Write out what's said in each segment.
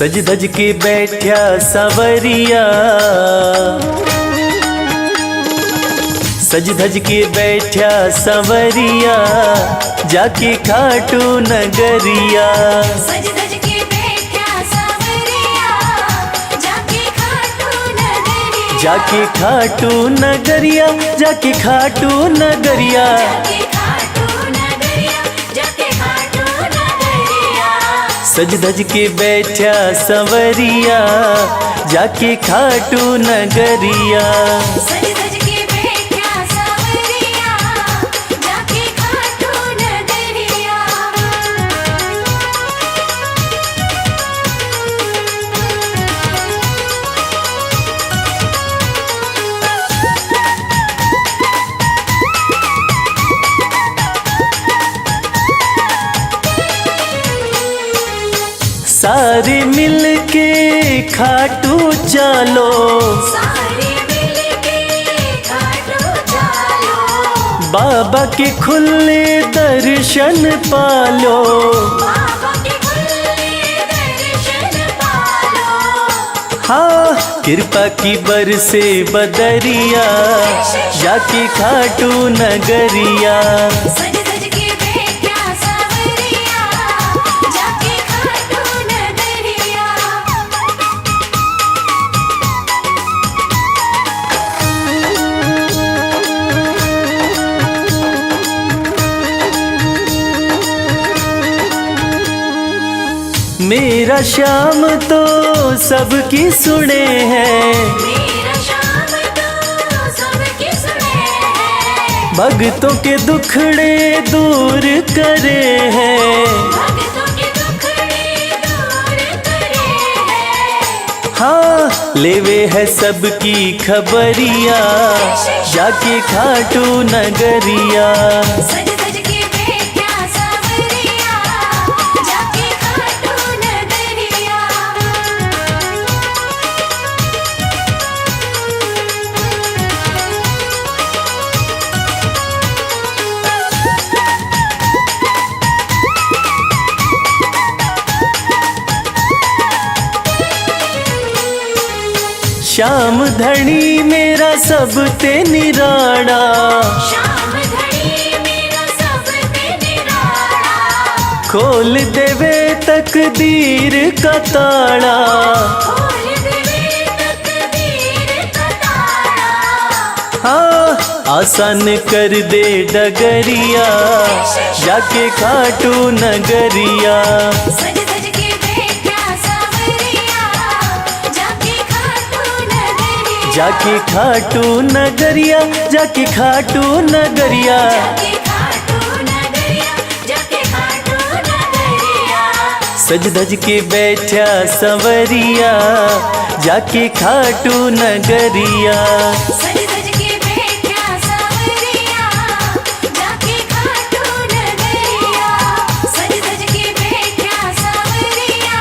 सज धज के बैठा सवरिया, सज धज के बैठा सवरिया, जाके खाटू नगरिया। सज धज के बैठा सवरिया, जाके खाटू नगरिया। जाके खाटू नगरिया, जाके खाटू नगरिया। जाके खाटू नगरिया, जाके खाटू नगरिया। सज धज के बैठा सवरिया, जाके खाटू नगरिया। सज धज के बैठा सवरिया, जाके खाटू नगरिया। सारे मिल के खाटू चलो, सारे मिलके खाटू चलो। बाबा के खुले दर्शन पालो। बाबा के खुले दर्शन पालो। हाँ कृपा की बरसे बदरिया, जाके खाटू नगरिया। सज धज के बैठा सवरिया, जाके खाटू नगरिया। मेरा श्याम तो सबकी सुने हैं, मेरा श्याम तो सबके सुने हैं। भक्तों के दुखड़े दूर करे हैं। भक्तों के दुखड़े दूर करे हैं। हाँ लेवे है सबकी खबरिया, जाके खाटू नगरिया। सज धज के बैठा सवरिया, जाके खाटू नगरिया। श्याम धनी मेरा सब ते निराड़ा, श्याम धनी मेरा सब पे निराला। खोल देवे तकदीर का ताड़ा। खोल देवे तकदीर का ताला। हाँ आसान कर दे डगरिया, जाके खाटू नगरिया। सज धज के बैठा सवरिया, जाके खाटू नगरिया। जाके खाटू नगरिया, जाके खाटू नगरिया। जाके खाटू नगरिया, जाके खाटू नगरिया। सज धज के बैठा सवरिया, जाके खाटू नगरिया। सज धज के बैठा सवरिया, जाके खाटू नगरिया। सज धज के बैठा सवरिया,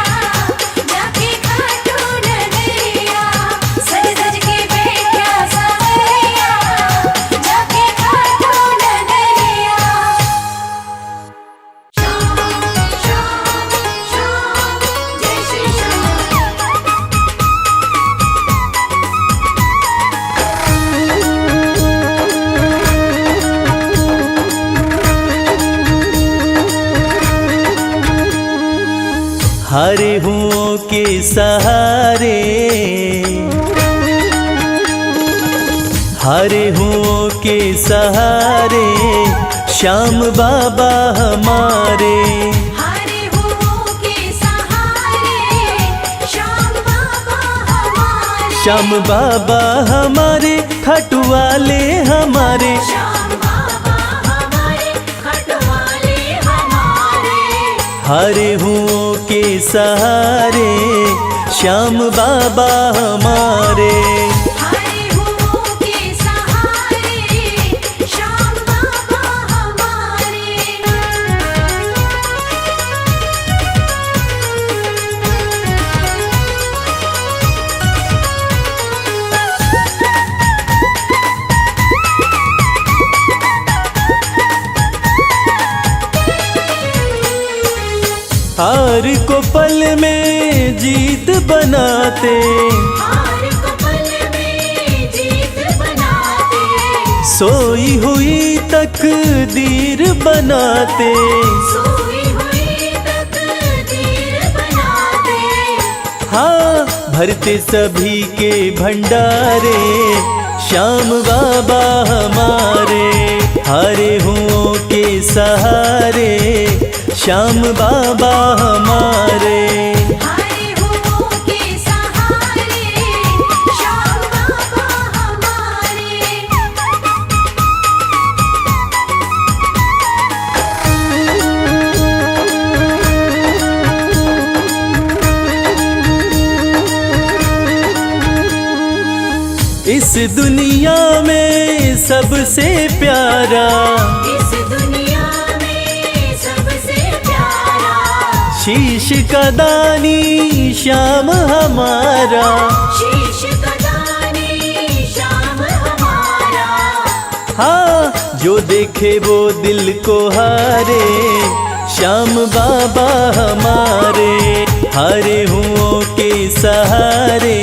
जाके खाटू नगरिया। सज धज के बैठा सवरिया, जाके खाटू नगरिया। श्याम श्याम श्याम जय श्री श्याम। हरे हुओं के सहारे, हरे हुओं के सहारे, श्याम बाबा हमारे। हरे हुओं के सहारे, श्याम बाबा हमारे। श्याम बाबा हमारे, खाटू वाले हमारे। श्याम बाबा हमारे, खटवाले हमारे। हरे हुओं के सहारे, श्याम बाबा हमारे। हरे हुओं के सहारे, श्याम बाबा हमारे। हार को पल में जीत बनाते, हार को पल में जीत बनाते, सोई हुई तकदीर बनाते, सोई हुई तकदीर बनाते। हाँ भरते सभी के भंडारे, श्याम बाबा हमारे, हारे हुओं के सहारे, श्याम बाबा हमारे। हारे हुओं के सहारे, श्याम बाबा हमारे। इस दुनिया में सबसे प्यारा, इस दुनिया में सबसे प्यारा, शीश का दानी श्याम हमारा, शीश का दानी श्याम हमारा। हाँ जो देखे वो दिल को हारे, श्याम बाबा हमारे, हारे हुओं के सहारे,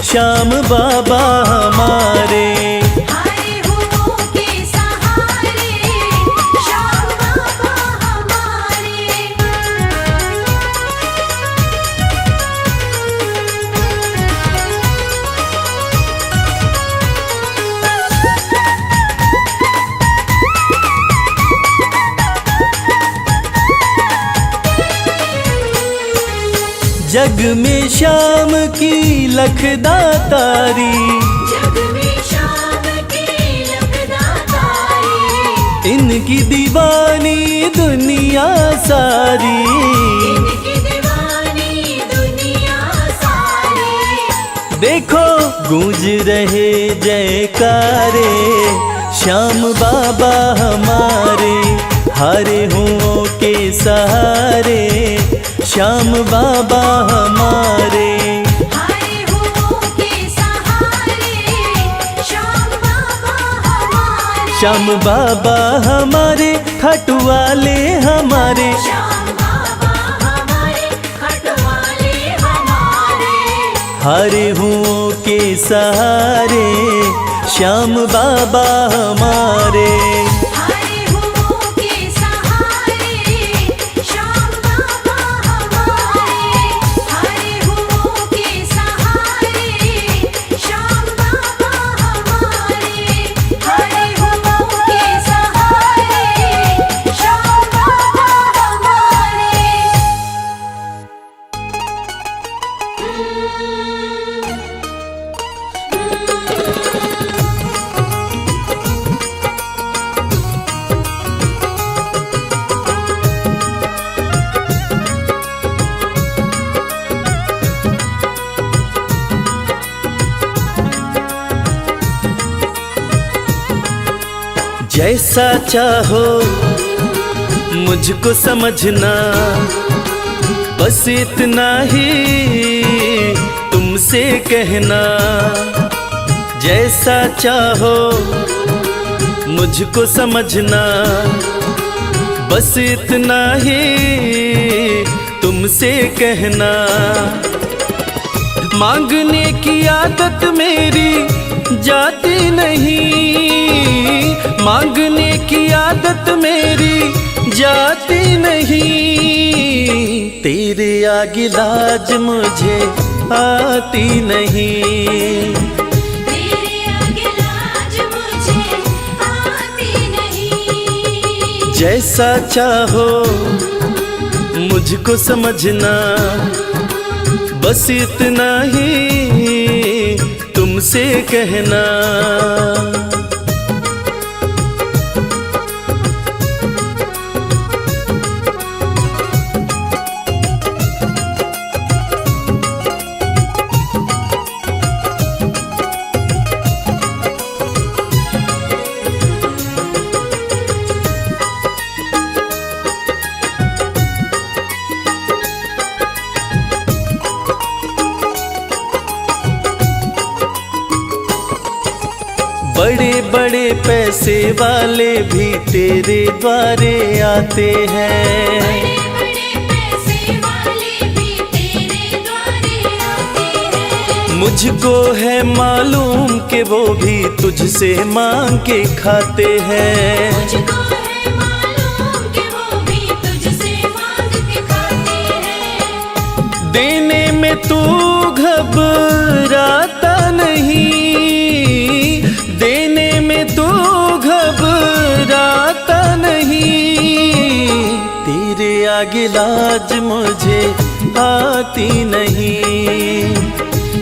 श्याम बाबा हमारे। हारे हुओं के सहारे, श्याम बाबा हमारे। जग में श्याम की लखदातारी, जग में श्याम की लखदातारी, इनकी दीवानी दुनिया सारी, इनकी दीवानी दुनिया सारी। देखो गूंज रहे जयकारे, श्याम बाबा हमारे, हारे हुओं के सहारे, श्याम बाबा हमारे। हारे हुओं के सहारे, श्याम बाबा हमारे। श्याम बाबा हमारे, खाटू वाले हमारे, श्याम बाबा हमारे, खटवाले हमारे। हारे हुओं के सहारे, श्याम बाबा हमारे। हारे हुओं के सहारे, श्याम बाबा हमारे। हारे हुओं के सहारे, श्याम बाबा हमारे। हारे हुओं के सहारे, श्याम बाबा हमारे। जैसा चाहो मुझको समझना, बस इतना ही तुमसे कहना। जैसा चाहो मुझको समझना, बस इतना ही तुमसे कहना। मांगने की आदत मेरी जाती नहीं, मांगने की आदत मेरी जाती नहीं, तेरे आगे लाज मुझे आती नहीं। तेरे आगे लाज मुझे आती नहीं। जैसा चाहो मुझको समझना, बस इतना ही तुमसे कहना। बड़े बड़े पैसे वाले भी तेरे द्वारे आते हैं, बड़े बड़े पैसे मुझको है मालूम कि वो भी तुझसे मांग के खाते हैं। मुझको है मालूम कि वो भी तुझसे मांग के खाते हैं। देने में तू घबराता नहीं, देने में तू घबराता नहीं। तेरे आगे लाज मुझे आती नहीं,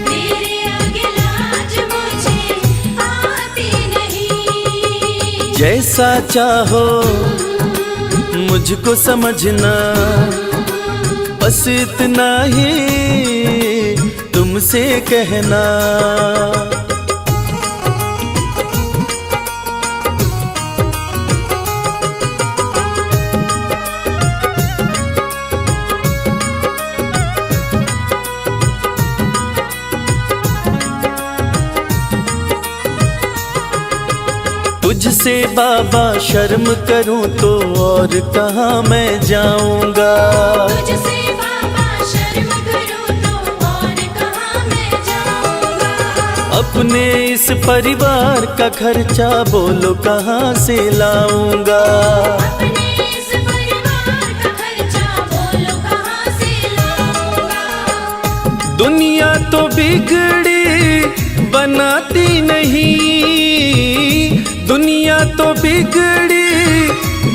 तेरे आगे लाज मुझे आती नहीं। जैसा चाहो मुझको समझना, बस इतना ही तुमसे कहना। तुझसे बाबा शर्म करूं तो और कहाँ मैं जाऊंगा। तुझसे बाबा शर्म करूं तो और कहाँ मैं जाऊंगा। अपने इस परिवार का खर्चा बोलो कहाँ से लाऊंगा। अपने इस परिवार का खर्चा बोलो कहाँ से लाऊंगा। दुनिया तो बिगड़ी बनाती नहीं, दुनिया तो बिगड़ी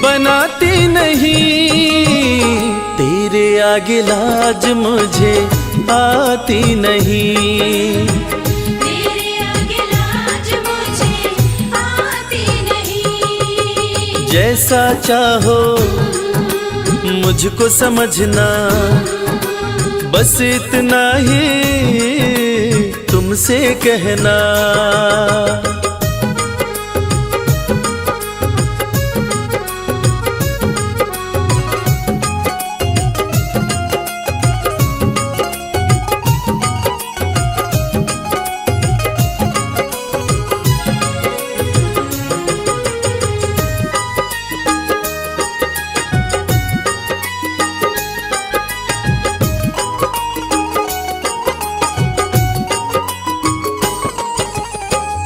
बनाती नहीं। तेरे आगे लाज मुझे आती नहीं, तेरे आगे लाज मुझे आती नहीं। जैसा चाहो मुझको समझना, बस इतना ही तुमसे कहना।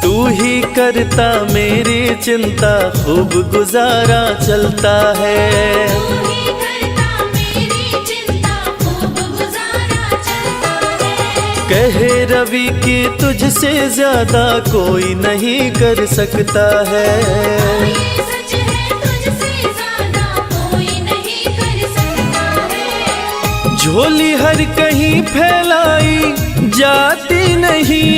तू ही करता मेरी चिंता, खूब गुजारा चलता है। तू ही करता मेरी चिंता, खूब गुजारा चलता है। कहे रवि कि तुझसे ज्यादा कोई नहीं कर सकता है। ये सच है, तुझसे ज्यादा कोई नहीं कर सकता है। झोली हर कहीं फैलाई जाती नहीं,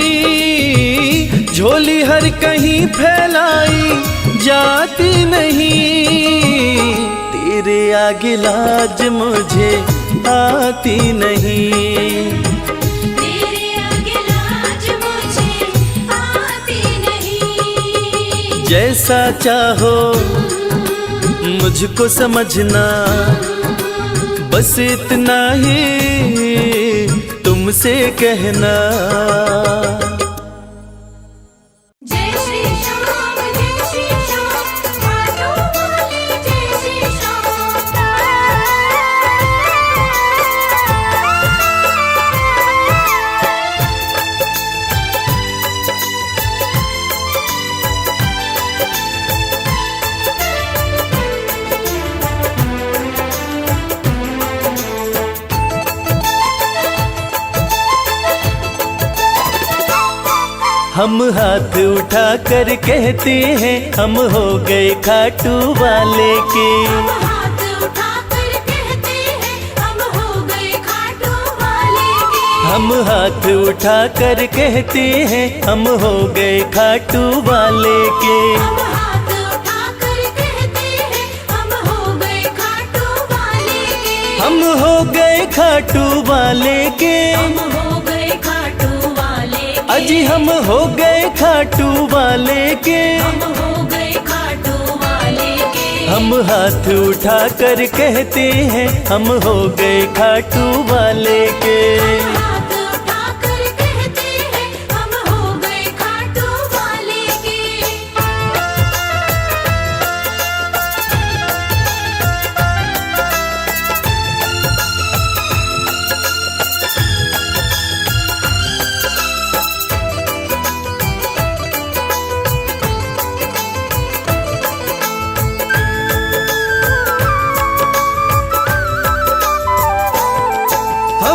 झोली हर कहीं फैलाई जाती नहीं। तेरे आगे लाज मुझे आती नहीं, तेरे आगे लाज मुझे आती नहीं। जैसा चाहो मुझको समझना, बस इतना ही तुमसे कहना। जय श्री श्याम, जय श्री श्याम, मानो वाले जय श्री हम हाथ उठा कर कहते हैं हम हो गए खाटू वाले के। हम हाथ उठाकर कहते हैं हम हो गए खाटू वाले के। हम हाथ उठा कर कहते हैं हम हो गए खाटू वाले के। हम हाथ उठाकर कहते हैं हम हो गए खाटू वाले के। हम हो गए खाटू वाले के। हम हो गए खाटू वाले के। अजी हम हो गए खाटू वाले के। हम हो गए खाटू वाले के। हम हाथ उठा कर कहते हैं हम हो गए खाटू वाले के। हम हाथ उठाकर कहते हैं हम हो गए खाटू वाले के।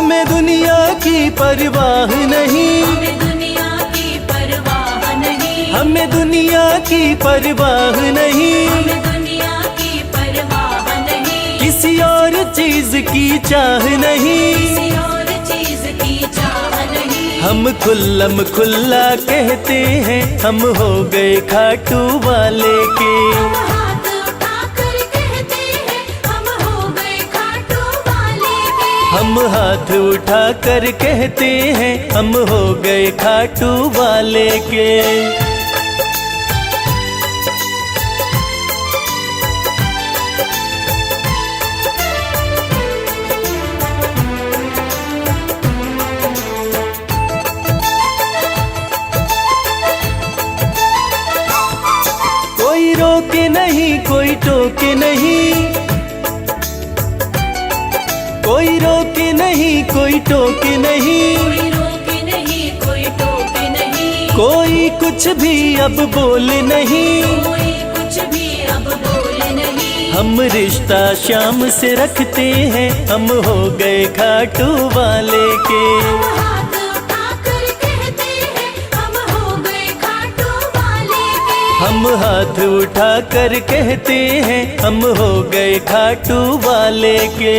हमें दुनिया की परवाह नहीं, हमें दुनिया की परवाह नहीं, हमें दुनिया की परवाह नहीं, हमें दुनिया की परवाह नहीं, किसी और चीज की चाह नहीं। किसी और चीज की चाह नहीं। हम खुल्लम खुल्ला कहते हैं हम हो गए खाटू वाले के। हम हाथ उठाकर कहते हैं हम हो गए खाटू वाले के। हम हाथ उठाकर कहते हैं हम हो गए खाटू वाले के। कोई रोके नहीं कोई टोके नहीं, कोई रोके नहीं कोई टोके नहीं, कोई रोके नहीं कोई टोके नहीं, कोई कुछ भी अब बोले नहीं। कोई कुछ भी अब बोले नहीं। हम रिश्ता शाम से रखते हैं हम हो गए खाटू वाले के। हम हाथ उठाकर कहते हैं हम हो गए खाटू वाले के। हम हाथ उठाकर कहते हैं हम हो गए खाटू वाले के।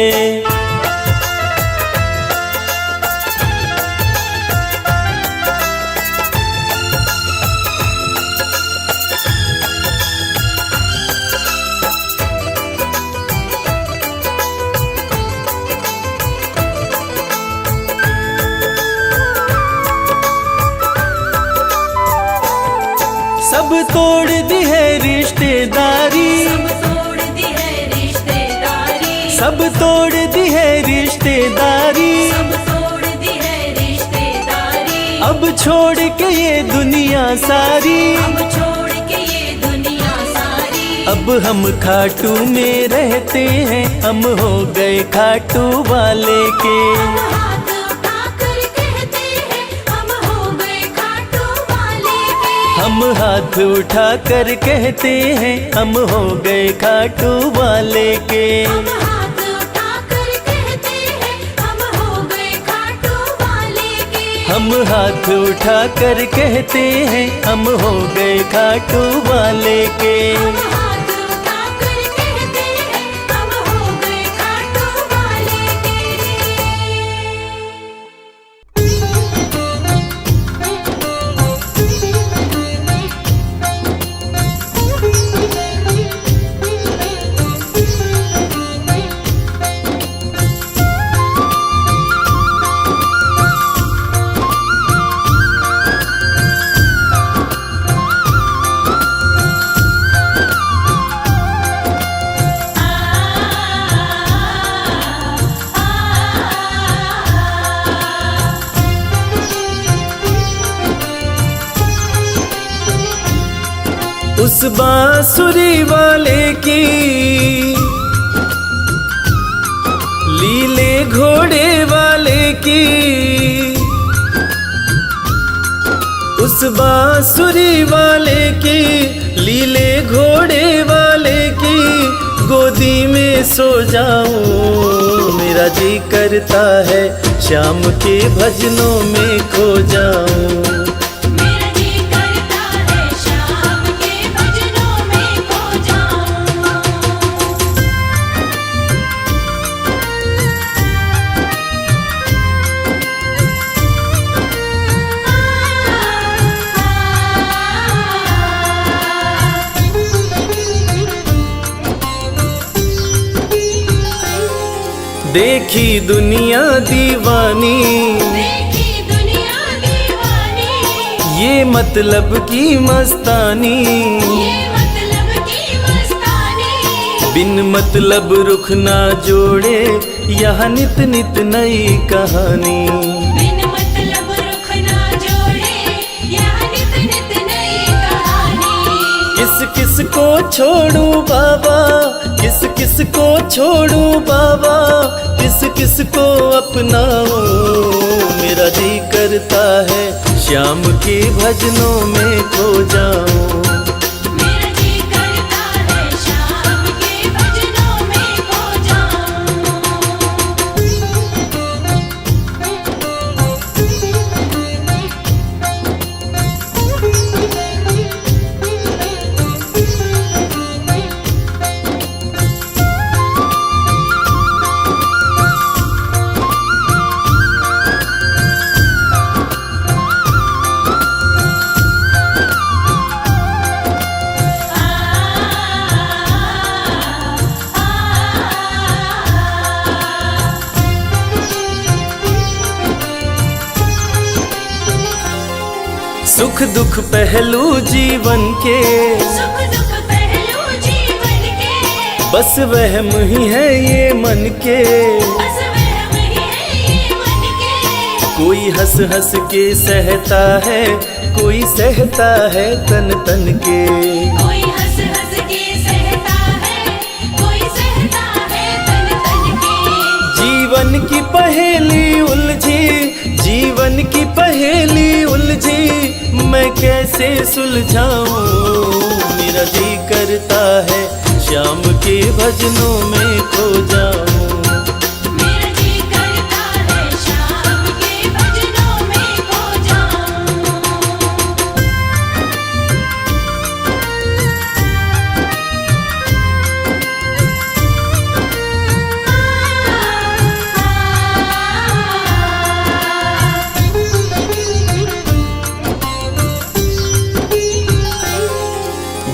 सब तोड़ दी है रिश्तेदारी, सब तोड़ दी है रिश्तेदारी, सब तोड़ दी है रिश्तेदारी। सब तोड़ दी है रिश्तेदारी। अब छोड़ के ये दुनिया सारी, अब छोड़ के ये दुनिया सारी। अब हम खाटू में रहते हैं हम हो गए खाटू वाले के। हम हाथ उठाकर कहते हैं हम हो गए खाटू वाले के। हम हाथ उठाकर कहते हैं हम हो गए खाटू वाले के। हम हाथ उठाकर कहते हैं हम हो गए खाटू वाले के। हम हाथ उठाकर कहते हैं हम हो गए खाटू वाले के। हम हाथ उठाकर कहते हैं हम हो गए खाटू वाले के। उस बांसुरी वाले की लीले घोड़े वाले की, उस बांसुरी वाले की लीले घोड़े वाले की गोदी में सो जाऊं। मेरा जी करता है शाम के भजनों में खो जाऊं। मेरा जी करता है शाम के भजनों में खो जाऊं। देखी दुनिया दीवानी, देखी दुनिया दीवानी, ये मतलब की मस्तानी, ये मतलब की मस्तानी। बिन मतलब रुख ना जोड़े यहाँ नित नित नई कहानी। बिन मतलब रुख ना जोड़े यहाँ नित नित नई कहानी। किस किस को छोड़ूं बाबा, किस किस को छोड़ूं बाबा, किस किस को अपनाऊं। मेरा जी करता है श्याम के भजनों में खो जाऊं। मेरा जी करता है शाम के भजनों में खो जाऊं। सुख दुख पहलू जीवन के, सुख दुख पहलू जीवन के, बस वहम ही है ये मन के। बस वहम ही है ये मन के। कोई हंस हंस के सहता है, कोई सहता है तन तन के। कोई हंस हंस के सहता है, कोई सहता है तन तन के। जीवन की पहेली उलझी, जीवन की पहेली उलझी, मैं कैसे सुलझाऊं। मेरा जी करता है श्याम के भजनों में खो जाऊं। मेरा जी करता है शाम के भजनों में खो जाऊं।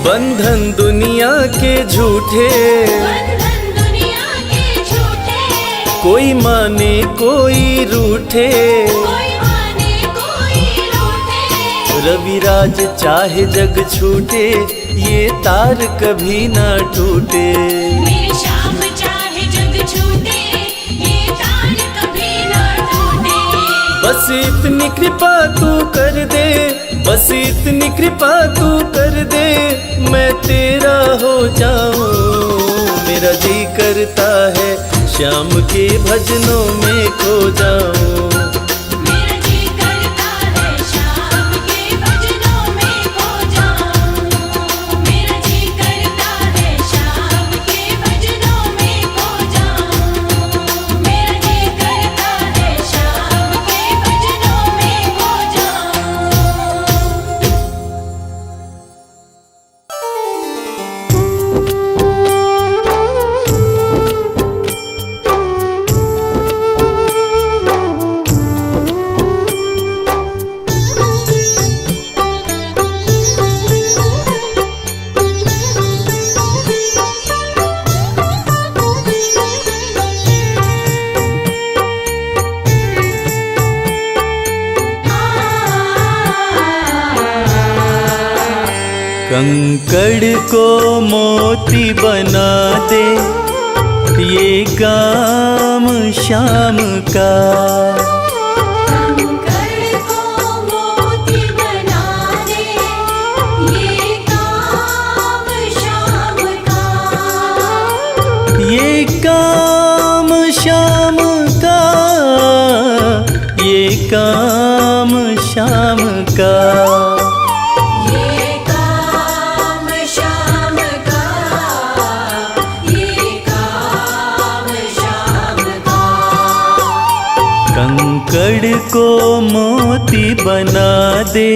बंधन दुनिया के झूठे, बंधन दुनिया के झूठे, कोई माने कोई रूठे। कोई माने कोई रूठे। रविराज चाहे जग छूटे, ये तार कभी ना टूटे। मेरी शाम चाहे जग छूटे, ये तार कभी ना टूटे। बस इतनी कृपा तू कर दे, बस इतनी कृपा तू कर दे, मैं तेरा हो जाऊं। मेरा जी करता है श्याम के भजनों में खो जाऊं। मेरा जी करता है शाम के भजनों में खो जाऊं। मेरा जी करता है शाम के भजनों में खो जाऊं। मेरा जी करता है शाम के भजनों में खो जाऊं। कंकड़ को मोती बना दे, ये काम शाम का। कंकड़ को मोती बना दे, ये काम शाम का। ये काम शाम का, ये काम शाम का। ये काम शाम का, ये काम शाम का। कंकड़ को मोती बना दे,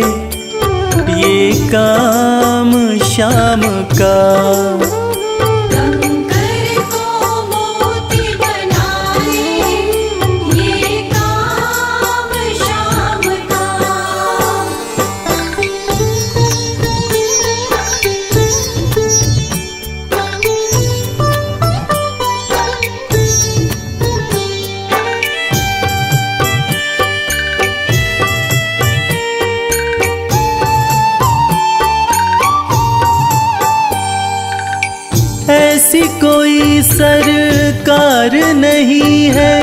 ये काम शाम का। कंकड़ को मोती बना दे, ये काम शाम का। ऐसी कोई सरकार नहीं है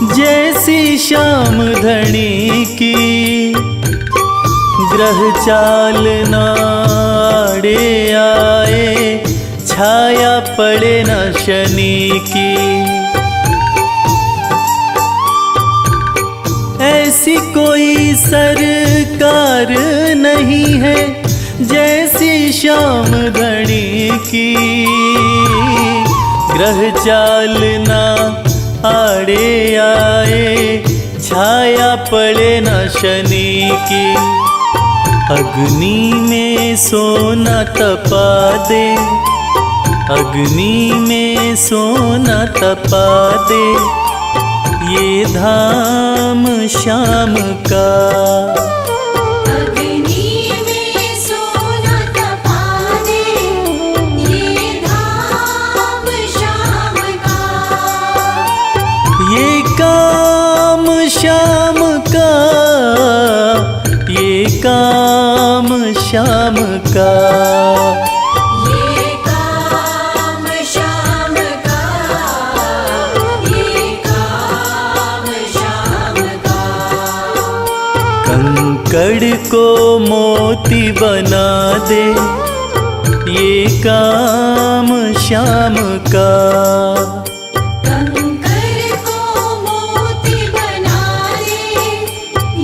जैसी श्याम धनी की। ग्रह चाल नाड़े आए, छाया पड़े न शनि की। ऐसी कोई सरकार नहीं है जैसी श्याम धनी की। ग्रह चाल ना आड़े आए, छाया पड़े न शनि की। अग्नि में सोना तपा दे, अग्नि में सोना तपा दे, ये धाम श्याम का। अग्नि में सोना तपा दे, ये धाम श्याम का। ये काम श्याम का, श्याम का। ये काम श्याम का, ये काम श्याम का। कंकड़ को मोती बना दे, ये काम श्याम का। कंकड़ को मोती बना दे,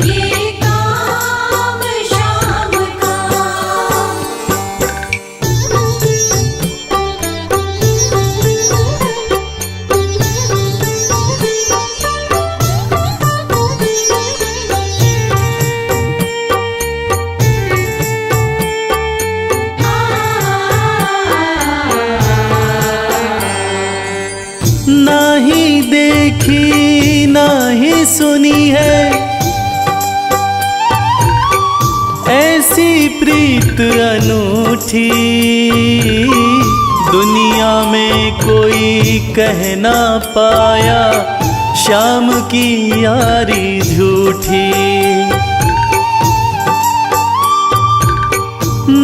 ये काम श्याम का। नाही देखी नाही सुनी है ऐसी प्रीत अनूठी, दुनिया में कोई कह ना पाया श्याम की यारी झूठी।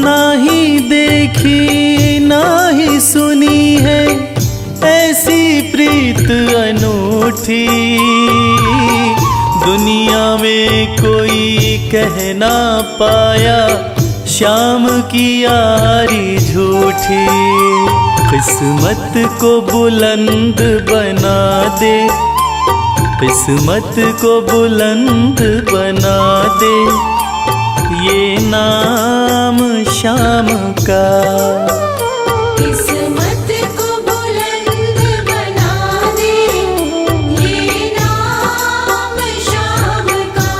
नाही देखी नाही सुनी है ऐसी प्रीत अनूठी, दुनिया में कोई कह ना पाया श्याम की यारी झूठी। किस्मत को बुलंद बना दे, किस्मत को बुलंद बना दे, ये नाम श्याम का। किस्मत को बुलंद बना दे, ये नाम श्याम का।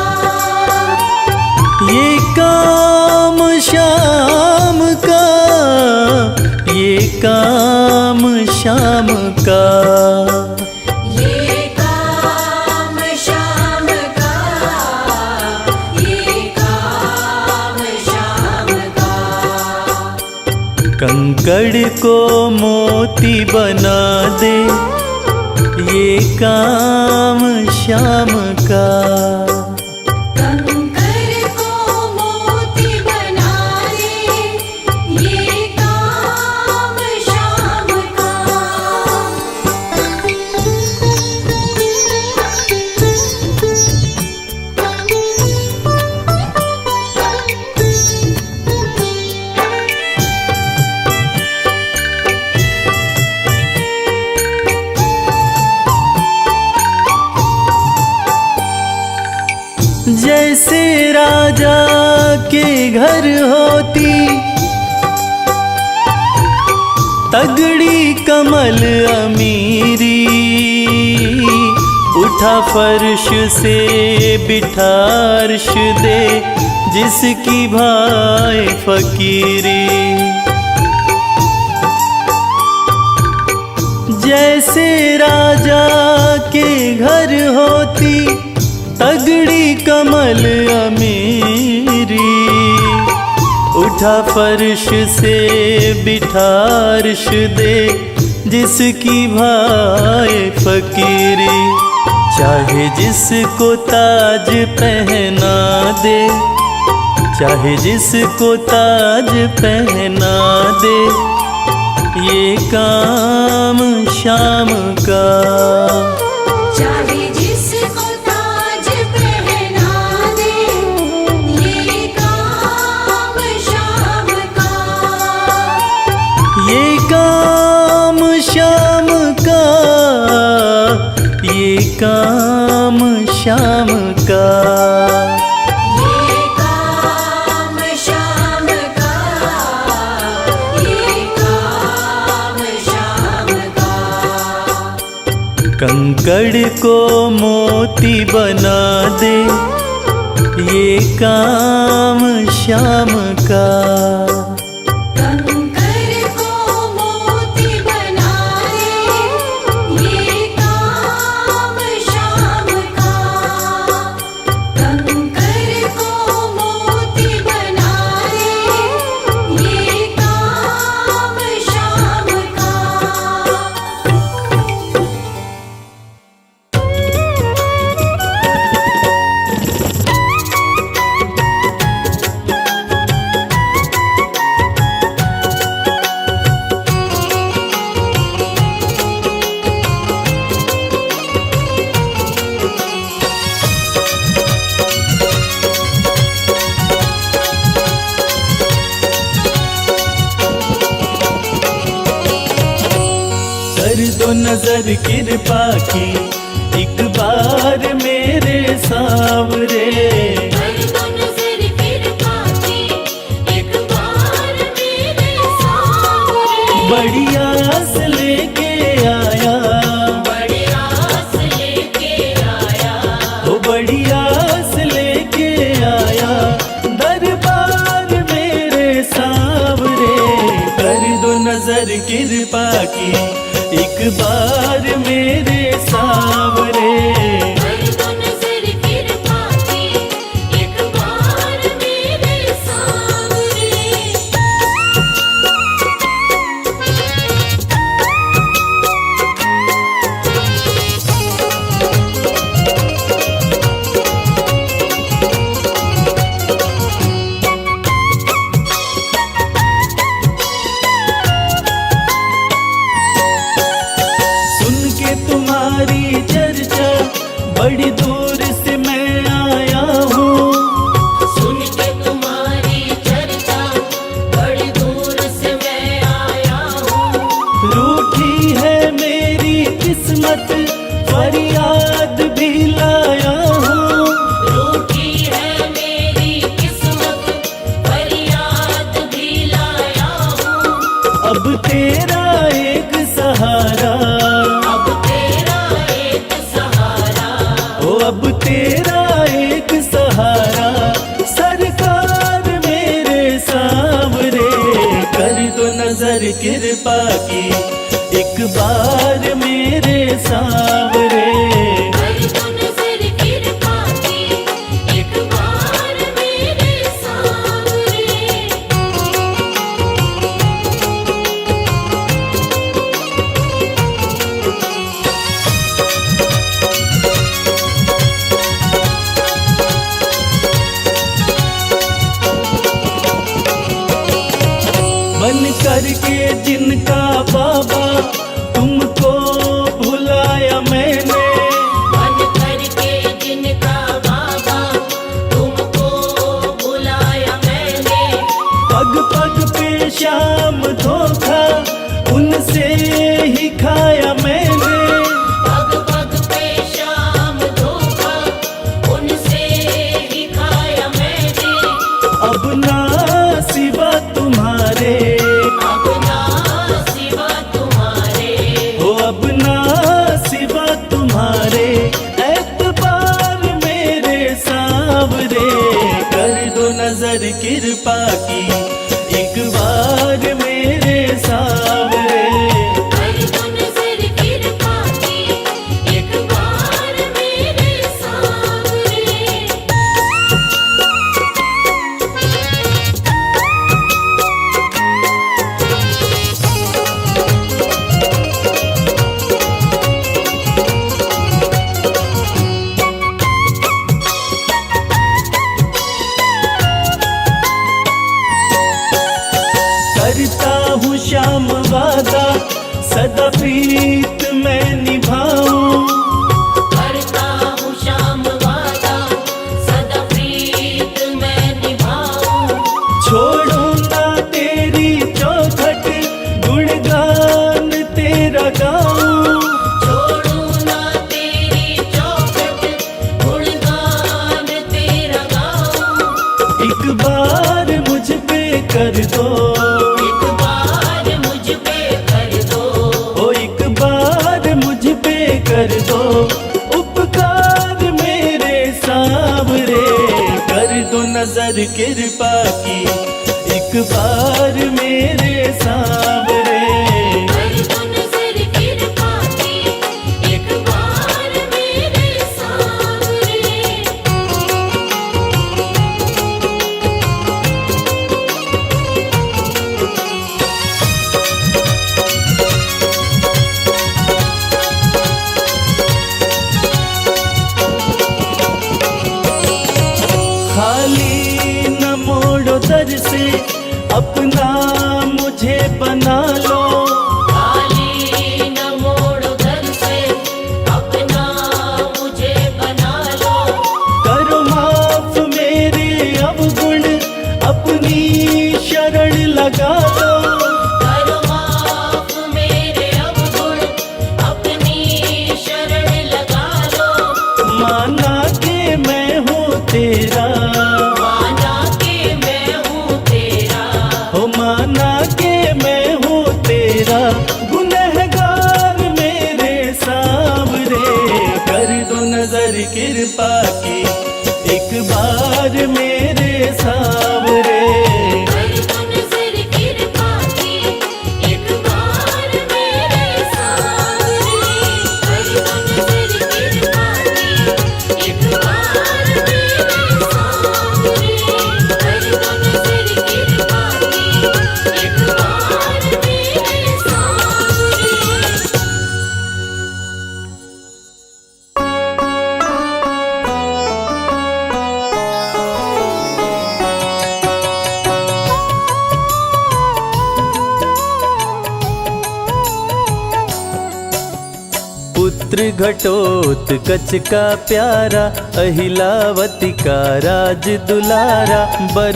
ये काम श्याम का, ये काम श्याम का। ये काम श्याम का, ये काम श्याम का। कंकड़ को मोती बना दे, ये काम श्याम का। कंकड़ को मोती बना दे, ये काम श्याम का। जैसे राजा के घर होती तगड़ी कमल अमीरी, उठा फर्श से बिठा अर्श दे जिसकी भाई फकीरी। जैसे राजा के घर होती तगड़ी कमल अमीरी, उठा फर्श से बिठा अर्श दे जिसकी भाई फकीरी। चाहे जिसको ताज पहना दे, चाहे जिसको ताज पहना दे, ये काम श्याम का। चाहे जिसको ताज पहना दे, ये काम श्याम का। ये काम श्याम का, ये काम श्याम का। ये काम श्याम का, ये काम श्याम का। कंकड़ को मोती बना दे, ये काम श्याम का। कंकड़ को मोती बना दे, ये काम श्याम का। कंकड़ को मोती बना दे, ये काम श्याम का। नजर कृपा की एक बार मेरे सांवरे। कर दो नजर कृपा की एक बार मेरे सांवरे। बड़ी आस लेके आया, बड़ी आस लेके आया, ओ बड़ी आस लेके आया दरबार मेरे सांवरे। कर दो नजर कृपा की एक बार मेरे सांवरे। कर दो नजर कृपा की एक बार मेरे सांवरे। सुन के तुम्हारी चर्चा बड़ी दूर से मैं आया हूँ। सुन के तुम्हारी चर्चा बड़ी दूर से मैं आया हूँ। रूठी है मेरी किस्मत फरियाद भी लाया हूँ। रूठी है मेरी किस्मत फरियाद भी लाया हूँ। अब तेरा एक सहारा, अब तेरा एक सहारा, ओ अब तेरा एक सहारा सरकार मेरे सांवरे। कर दो नजर कृपा की एक बार मेरे सांवरे। कर दो नजर कृपा की एक बार मेरे सांवरे। बन करके जिनका बाबा तुमको भुलाया मैंने। बन करके जिनका बाबा तुमको बुलाया मैंने। पग पग पे शाम धोखा उनसे ही खाया मैंने। पग पग पे शाम धोखा उनसे ही खाया मैंने। अब ना सिवा तुम्हारे, अब ना सिवा तुम्हारे, हो अब ना सिवा तुम्हारे एतबार मेरे सांवरे। कर दो नजर कृपा की एक बार मेरे सांवरे। कर दो नजर कृपा की एक बार मेरे सांवरे। करता हूँ श्याम वादा सदा प्रीत मैं निभाऊं। करता हूँ श्याम वादा सदा प्रीत मैं निभाऊं। छोड़ू ना तेरी चौखट गुणगान तेरा गाऊं। छोड़ू ना तेरी चौखट गुणगान तेरा गाऊं। एक बार मुझ पे कर दो, एक बार मुझ पे कर दो। ओ एक बार मुझ पे कर दो उपकार मेरे सांवरे। कर दो नजर कृपा की एक बार मेरे सांवरे। कर दो नजर कृपा की एक बार मेरे सांवरे। खाली न मोड़ो दर से अपना मुझे बना तेरा, माना के मैं हूँ तेरा, हो माना के मैं हूँ तेरा, गुनहगार मेरे सावरे, कर दो नजर कृपा की एक बार मेरे सावरे। कर दो नजर कृपा की एक बार मेरे सावरे, कर दो नजर कृपा की एक बार मेरे सावरे, कर दो नजर कृपा की एक बार मेरे सावरे। पुत्र घटोत्कच का प्यारा, अहिलावती का राज दुलारा, बर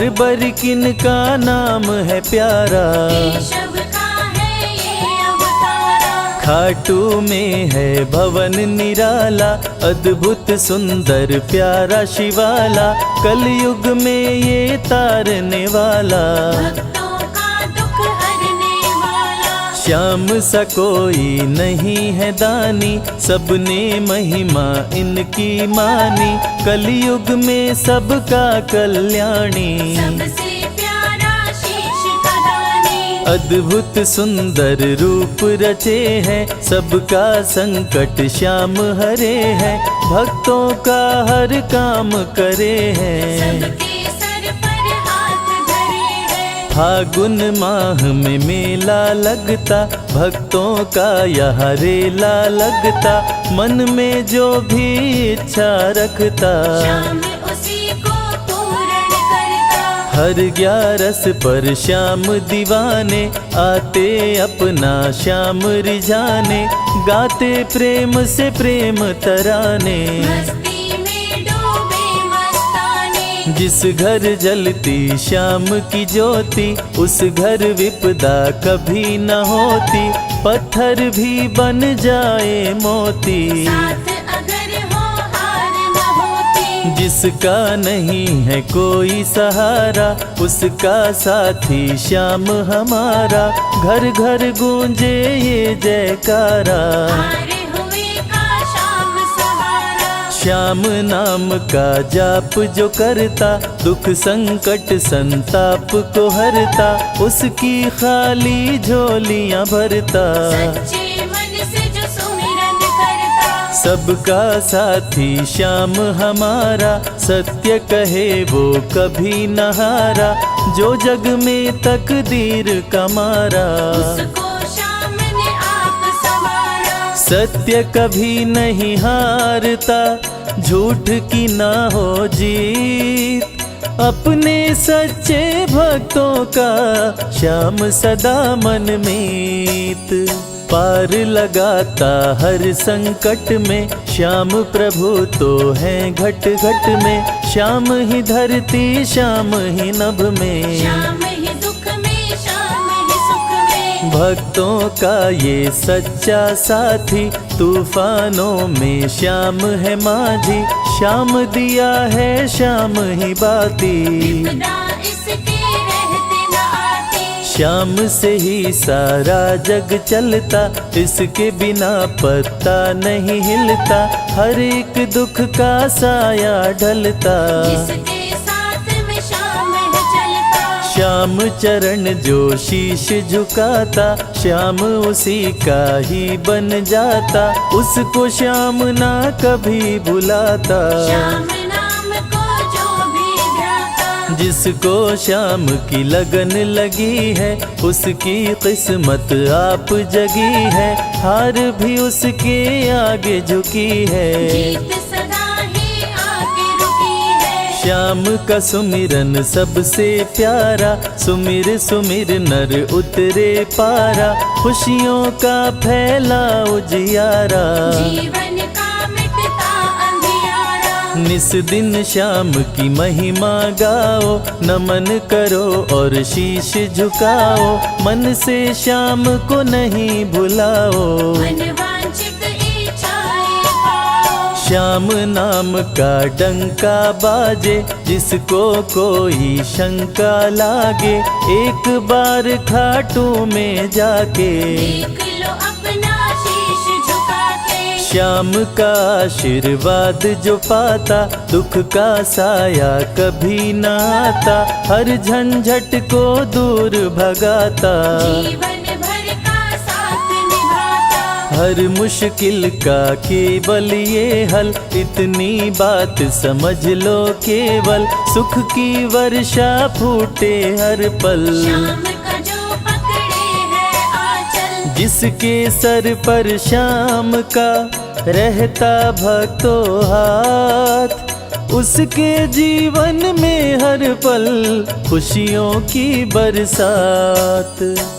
किन का नाम है प्यारा। केशव का है ये अवतारा, खाटू में है भवन निराला, अद्भुत सुंदर प्यारा शिवाला, कलयुग में ये तारने वाला। भक्तों का दुख हरने वाला, श्याम सा कोई नहीं है दानी, सबने महिमा इनकी मानी, कलयुग में सबका कल्याणी। सबसे प्यारा शीश का दानी, अद्भुत सुंदर रूप रचे हैं, सबका संकट श्याम हरे हैं, भक्तों का हर काम करे हैं। सबके सर पर हाथ धरे हैं, फागुन माह में मेला लगता, भक्तों का यहाँ रेला लगता, मन में जो भी इच्छा रखता, श्याम उसी को पूर्ण करता। हर 11 पर श्याम दीवाने, आते अपना श्याम रिझाने, गाते प्रेम से प्रेम तराने। मस्ती में डूबे मस्ताने, जिस घर जलती श्याम की ज्योति, उस घर विपदा कभी न होती, पत्थर भी बन जाए मोती। साथ अगर हो हार न होती, जिसका नहीं है कोई सहारा, उसका साथी श्याम हमारा, घर घर गूंजे ये जयकारा। हारे हुए का श्याम सहारा, श्याम नाम का जाप जो करता, दुख संकट संताप को हरता, उसकी खाली झोलियां भरता। सच्चे मन से जो सुमिरन करता, सबका साथी श्याम हमारा, सत्य कहे वो कभी न हारा, जो जग में तकदीर का मारा। उसको श्याम ने आप संवारा, सत्य कभी नहीं हारता, झूठ की ना हो जीत, अपने सच्चे भक्तों का श्याम सदा मन मीत। पार लगाता हर संकट में, श्याम प्रभु तो हैं घट घट में, श्याम ही धरती श्याम ही नभ में, श्याम ही दुख में श्याम ही सुख में। भक्तों का ये सच्चा साथी, तूफानों में श्याम है माझी, श्याम दिया है श्याम ही बाती। विपदा इसके रहते न आती, श्याम से ही सारा जग चलता, इसके बिना पत्ता नहीं हिलता, हर एक दुख का साया ढलता। जिसके साथ में श्याम है चलता, श्याम चरण जो शीश झुकाता, श्याम उसी का ही बन जाता, उसको श्याम ना कभी भुलाता। श्याम नाम को जो भी ध्याता, जिसको श्याम की लगन लगी है, उसकी किस्मत आप जगी है, हार भी उसके आगे झुकी है। जीत सदा ही आके रुकी है। श्याम का सुमिरन सबसे प्यारा, सुमिर सुमिर नर उतरे पारा, खुशियों का फैला उजियारा। जीवन का मिटता अंधियारा, निस दिन श्याम की महिमा गाओ, नमन करो और शीश झुकाओ, मन से श्याम को नहीं भुलाओ। मन वांछित इच्छाएं पाओ, श्याम नाम का डंका बाजे, जिसको कोई शंका लागे, एक बार खाटू में जाके देख लो अपना शीश झुका के। श्याम का आशीर्वाद जो पाता, दुख का साया कभी न आता, हर झंझट को दूर भगाता, जीवन भर का साथ निभाता। हर मुश्किल का केवल ये हल, इतनी बात समझ लो केवल, सुख की वर्षा फूटे हर पल। श्याम का जो पकड़े है आंचल, जिसके सर पर श्याम का रहता भक्तों हाथ, उसके जीवन में हर पल खुशियों की बरसात।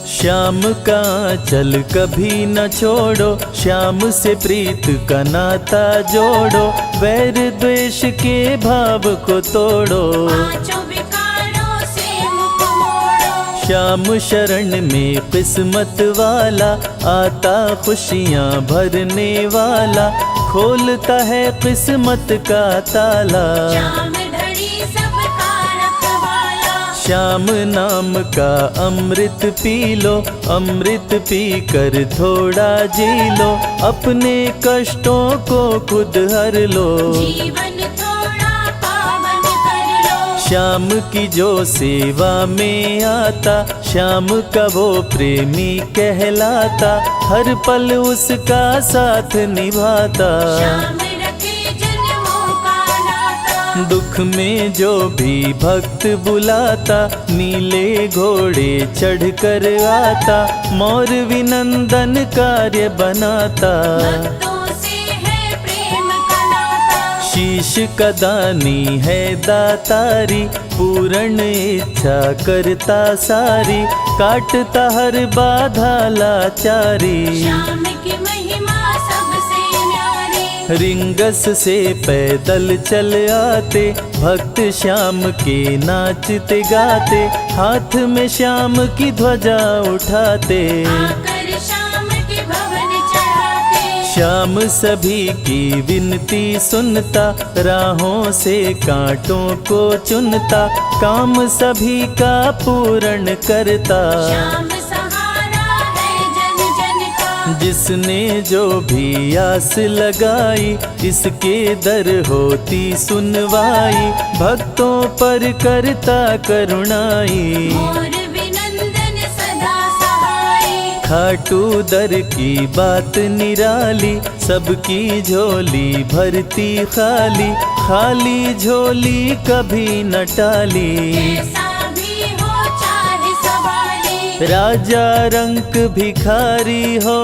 श्याम का चल कभी न छोड़ो, श्याम से प्रीत का नाता जोड़ो, वैर द्वेष के भाव को तोड़ो, पांचों विकारों से मुख मोड़ो। श्याम शरण में किस्मत वाला, आता खुशियाँ भरने वाला, खोलता है किस्मत का ताला। श्याम धड़ी सबका रखवाला, श्याम नाम का अमृत पी लो, अमृत पी कर थोड़ा जी लो, अपने कष्टों को खुद हर लो, जीवन थोड़ा पावन कर लो। श्याम की जो सेवा में आता, श्याम का वो प्रेमी कहलाता, हर पल उसका साथ निभाता। श्याम रखे जन्मों का नाता, दुख में जो भी भक्त बुलाता, नीले घोड़े चढ़ कर आता, मोर विनंदन कार्य बनाता, भक्तों से है प्रेम का नाता। शीश का दानी है दातारी, पूर्ण इच्छा करता सारी, काटता हर बाधा लाचारी। श्याम की महिमा सबसे न्यारी, रिंगस से पैदल चल आते, भक्त श्याम के नाचते गाते, हाथ में श्याम की ध्वजा उठाते, आकर श्याम के भवन चढ़ाते। श्याम सभी की विनती सुनता, राहों से कांटों को चुनता, काम सभी का पूर्ण करता। श्याम सहारा है जन जन का, जिसने जो भी आस लगाई, इसके दर होती सुनवाई, भक्तों पर करता करुणाई, मोर विनंदन सदा सहाय। खाटू दर की बात निराली, सबकी झोली भरती खाली, खाली झोली कभी न टाली। कैसा भी हो चाहे सवाली, राजा रंक भिखारी हो,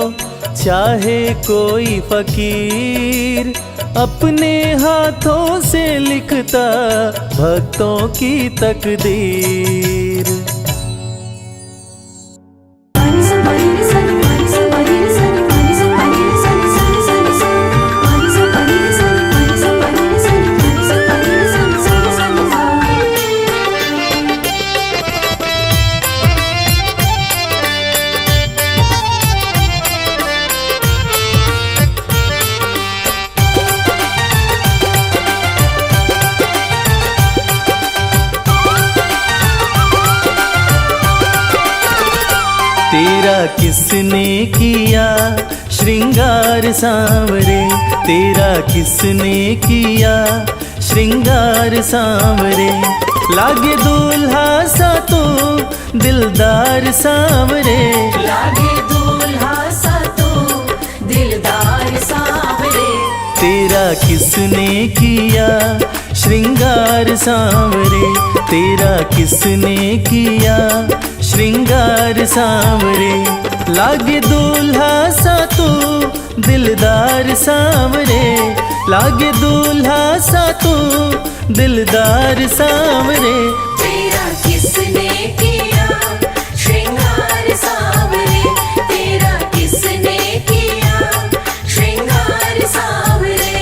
चाहे कोई फकीर, अपने हाथों से लिखता भक्तों की तकदीर। तेरा किसने किया श्रृंगार सांवरे, तेरा किसने किया श्रृंगार सांवरे, लागे दूल्हा सा तो दिलदार सांवरे, लागे दूल्हा सा तो दिलदार सांवरे। तेरा किसने किया श्रृंगार सांवरे, तेरा किसने किया श्रृंगार सांवरे, लागे दूल्हा सा तो दिलदार सांवरे, लागे दूल्हा सा तो दिलदार सांवरे। तेरा किसने किया श्रृंगार सांवरे, तेरा किसने किया श्रृंगार सांवरे।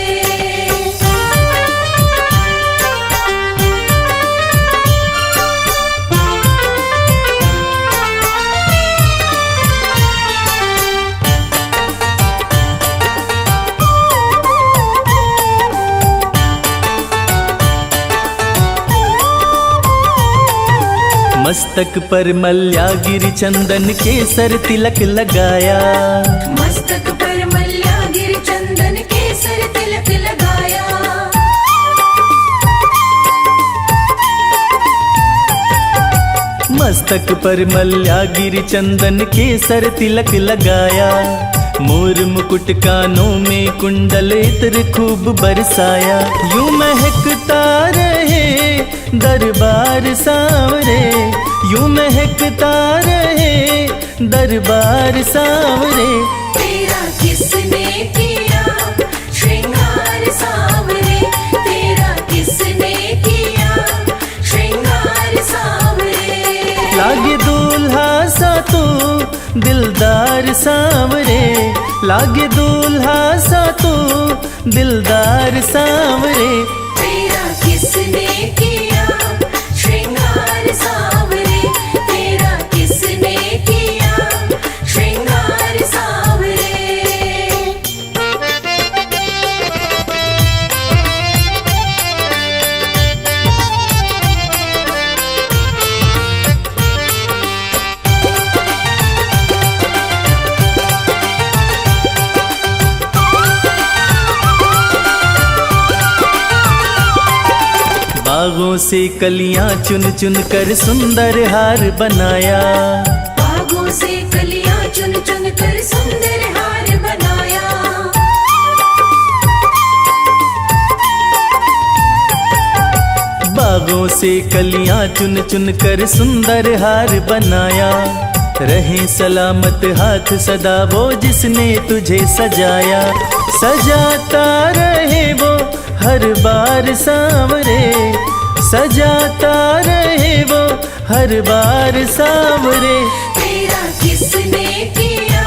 मस्तक पर मल्यागिरी चंदन केसर तिलक लगाया, मस्तक पर मल्यागिरी चंदन केसर तिलक लगाया। मस्तक पर मल्यागिरी चंदन केसर तिलक लगाया, मोर मुकुट कानों में कुंडल इत्र खूब बरसाया। यूं महकता रहे दरबार सांवरे, यूं महकता रहे दरबार सांवरे। तेरा किसने किया श्रृंगार सांवरे, तेरा किसने किया श्रृंगार सांवरे। लागे दूल्हा सा तू दिलदार सांवरे, लागे दूल्हा सा तू दिलदार सांवरे। तेरा किसने किया श्रृंगार सांवरे, तेरा किसने किया श्रृंगार सांवरे। बागों से कलियां चुन चुन कर सुंदर हार बनाया, बागों से कलियां चुन चुन कर सुंदर हार बनाया। बागों से कलियां चुन चुन कर सुंदर हार बनाया। रहे सलामत हाथ सदा वो जिसने तुझे सजाया, सजाता रहे वो हर बार सांवरे, सजाता रहे वो हर बार सांवरे। तेरा किसने किया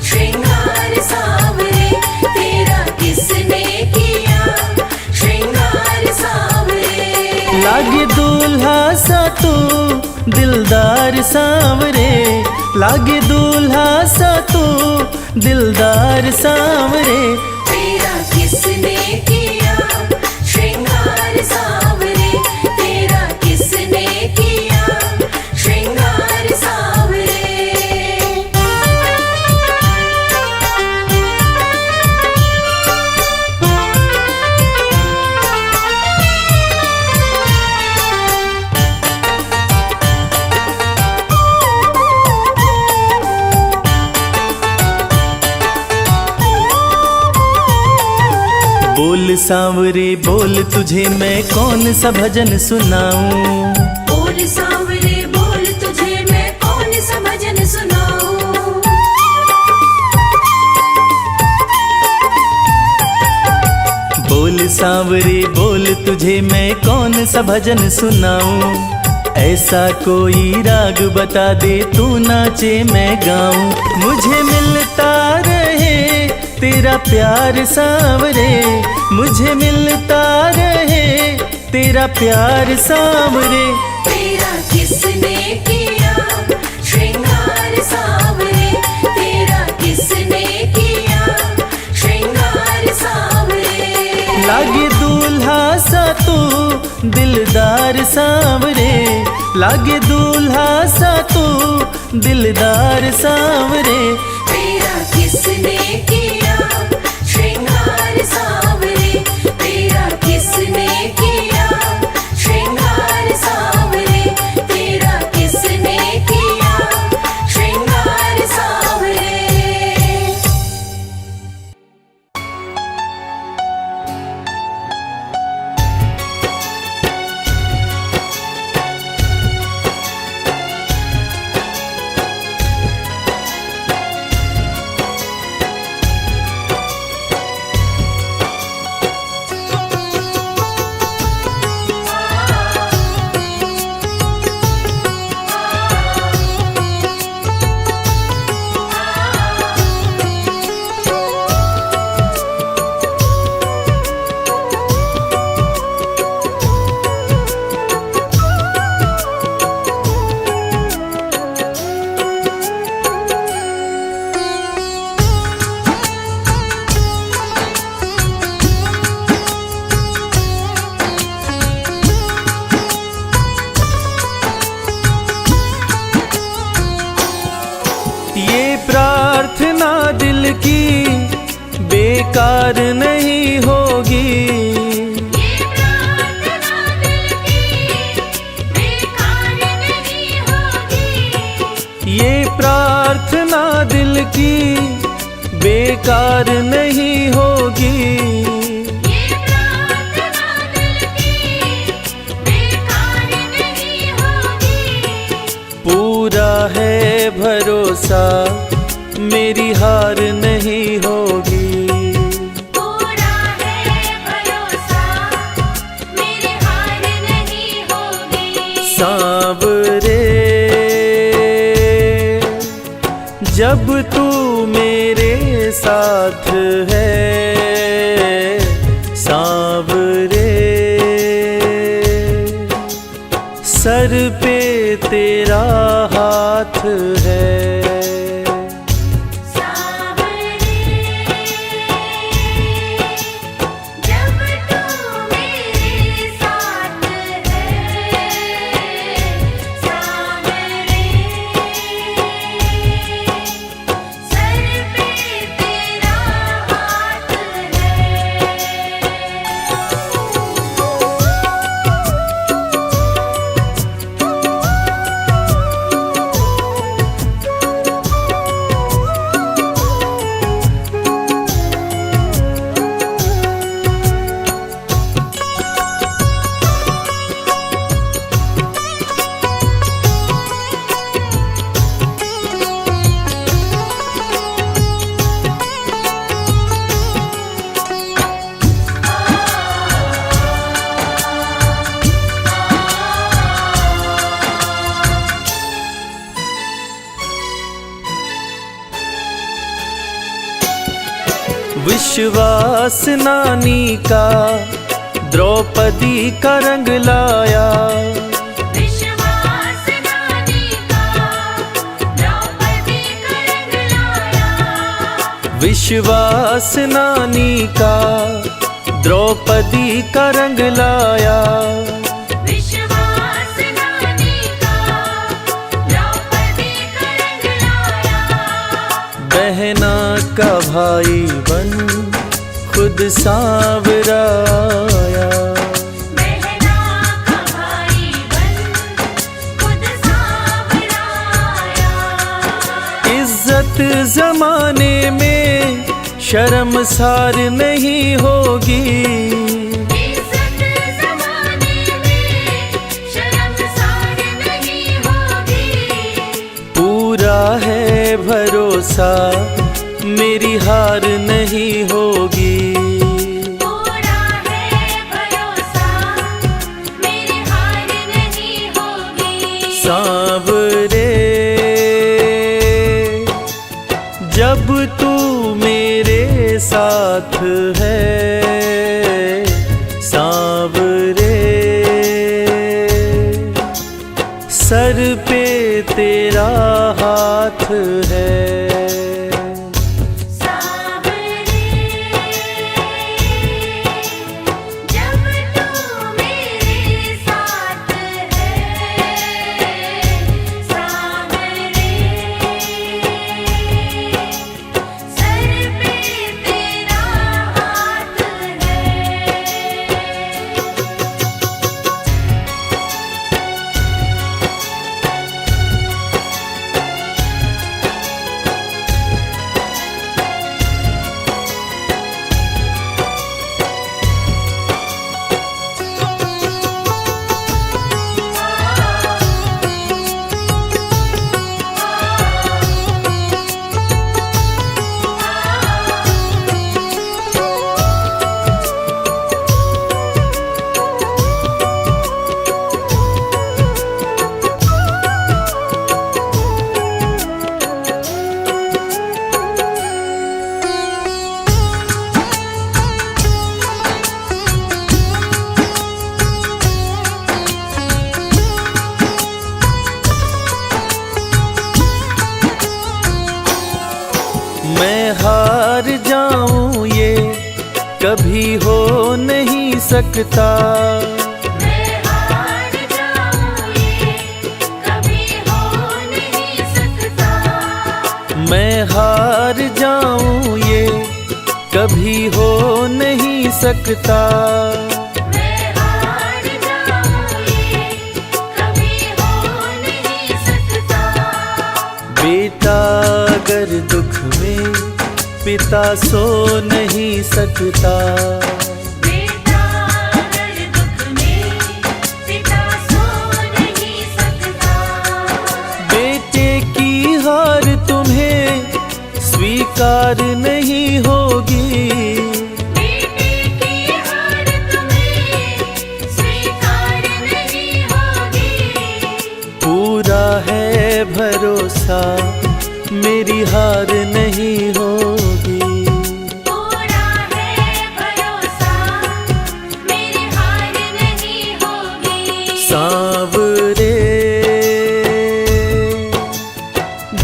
श्रृंगार सांवरे, तेरा किसने किया श्रृंगार सांवरे। लागे दूल्हा सा तू दिलदार सांवरे, लागे दूल्हा सा तू दिलदार सांवरे। तेरा किसने किया श्रृंगार सांवरे, तेरा किसने किया श्रृंगार सांवरे। बोल सांवरे बोल तुझे मैं कौन सा भजन सुनाऊं, बोल सांवरे बोल तुझे मैं कौन सा भजन सुनाऊं। बोल सांवरे बोल तुझे मैं कौन सा भजन सुनाऊं। ऐसा कोई राग बता दे तू नाचे मैं गाऊं। मुझे मिलता रहे तेरा प्यार सांवरे, मुझे मिलता रहे तेरा प्यार सांवरे। तेरा किसने किया श्रृंगार सांवरे, तेरा किसने किया श्रृंगार सांवरे। लागे दूल्हा सा तू दिलदार सांवरे, लागे दूल्हा सा तू दिलदार सांवरे। तेरा किसने किया श्रृंगार सांवरे, तेरा किसने किया श्रृंगार सांवरे, तेरा किसने किया श्रृंगार सांवरे। बेकार नहीं होगी। ये प्रार्थना दिल की बेकार नहीं होगी। ये प्रार्थना दिल की बेकार नहीं होगी। ये प्रार्थना दिल की बेकार नहीं होगी। पूरा है भरोसा मेरी हार नहीं होगी। पूरा है भरोसा मेरी हार नहीं होगी। सांवरे जब तू मेरे साथ है, सांवरे सर पे तेरा हाथ है। सांवरे जब तू मेरे साथ है, सांवरे सर पे तेरा हाथ है। विश्वास नानी का द्रौपदी का रंग लाया। विश्वास नानी का द्रौपदी का रंग लाया। विश्वास नानी का द्रौपदी का रंग लाया। विश्वास नानी का द्रौपदी का रंग लाया। बहना का भाई बन खुद सांवरा आया। बहना का भाई बन खुद सांवरा आया। इज्जत जमाने में शर्मसार नहीं होगी। इज्जत ज़माने में शर्मसार नहीं होगी। पूरा है भरोसा मेरी हार नहीं होगी। पूरा है भरोसा मेरी हार नहीं होगी। सांवरे जब तू मेरे साथ है, सांवरे सर पे तेरा हाथ है। सांवरे जब तू मेरे साथ है, सांवरे सर पे तेरा हाथ है। मैं हार जाऊं ये कभी हो नहीं सकता। मैं हार जाऊं ये कभी हो नहीं सकता। मैं हार जाऊं ये कभी हो नहीं सकता। मैं हार जाऊं ये कभी हो नहीं सकता। बेटा अगर दुख में पिता सो नहीं सकता। बेटा अगर दुख में पिता सो नहीं सकता। बेटे की हार तुम्हें स्वीकार नहीं होगी। बेटे की हार तुम्हें स्वीकार नहीं होगी। पूरा है भरोसा मेरी हार नहीं होगी। पूरा है भरोसा मेरी हार नहीं होगी। सांवरे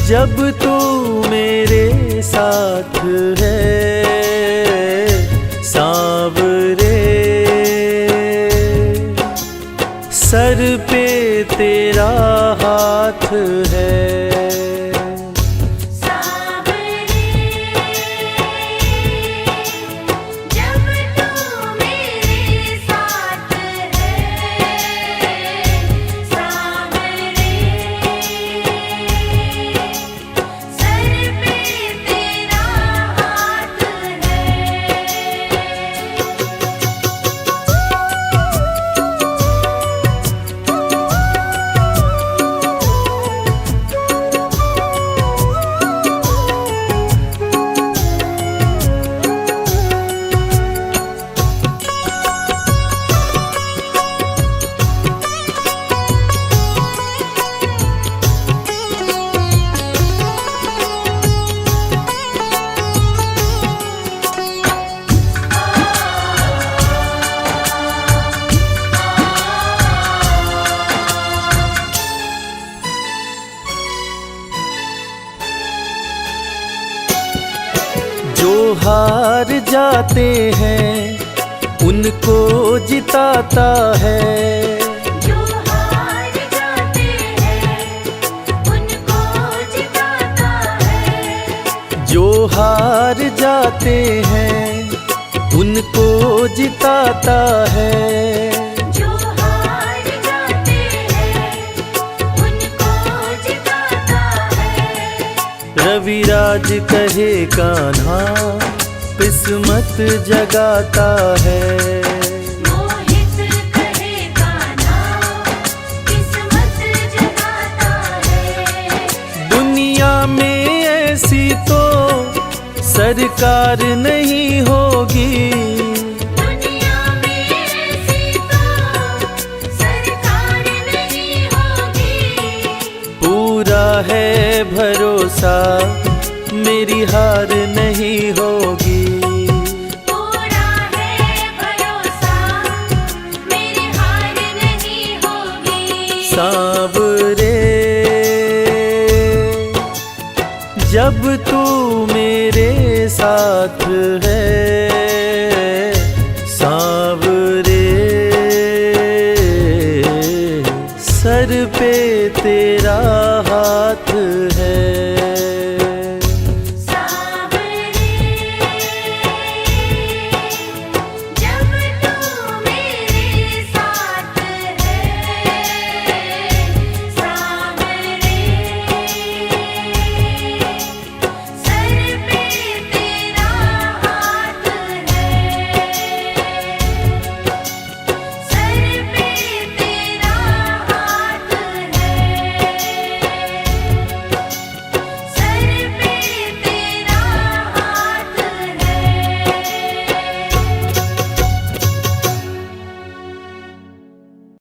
जब तू मेरे साथ है, सांवरे सर पे तेरा हाथ है। सांवरे जब तू मेरे साथ है। सांवरे सर पे तेरा हाथ है। जो हार जाते हैं उनको जिताता है। जो हार जाते हैं उनको जिताता है। जो हार जाते हैं उनको जिताता है। जो हार जाते हैं उनको जिताता है। रविराज कहे कान्हा किस्मत जगाता है। मोहित कहे कान्हा किस्मत जगाता है। दुनिया में ऐसी तो सरकार नहीं होगी। दुनिया में ऐसी तो सरकार नहीं होगी। पूरा है भरोसा मेरी हार नहीं होगी। पूरा है भरोसा मेरी हार नहीं होगी। सांवरे जब